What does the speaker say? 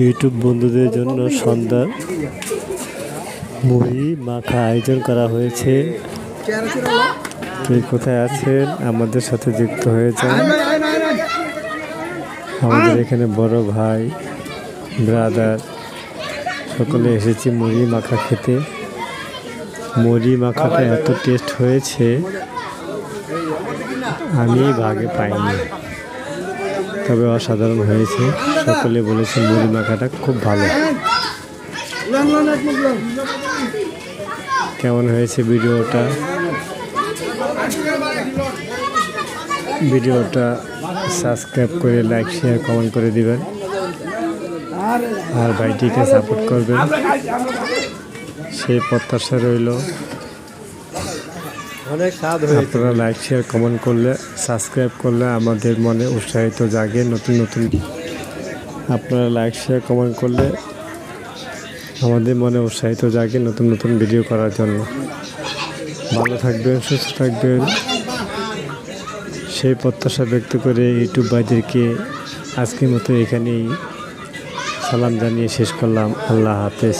YouTube বন্ধুদের জন্য সন্ধ্যার মুড়ি মাখা আয়োজন করা হয়েছে। তুই কোথায় আছেন? আমাদের সাথে যুক্ত হয়ে যান। আমাদের এখানে বড় ভাই ব্রাদার সকলে এসেছি মুড়ি মাখা খেতে। মুড়ি মাখাটা এত টেস্ট হয়েছে আমি ভাগে পাইনি, তবে অসাধারণ হয়েছে। সকলে বলেছে মুড়ি মাখাটা খুব ভালো। কেমন হয়েছে ভিডিওটা সাবস্ক্রাইব করে লাইক শেয়ার কমেন্ট করে দিবেন, আর ভাইটিকে সাপোর্ট করবেন সেই প্রত্যাশা রইল। আপনারা লাইক শেয়ার কমেন্ট করলে সাবস্ক্রাইব করলে আমাদের মনে উৎসাহিত জাগে আপনারা লাইক শেয়ার কমেন্ট করলে আমাদের মনে উৎসাহিত জাগে নতুন নতুন ভিডিও করার জন্য। ভালো থাকবেন, সুস্থ থাকবেন সেই প্রত্যাশা ব্যক্ত করে ইউটিউব ভাইদেরকে আজকের মতো এখানেই সালাম জানিয়ে শেষ করলাম। আল্লাহ হাফেজ।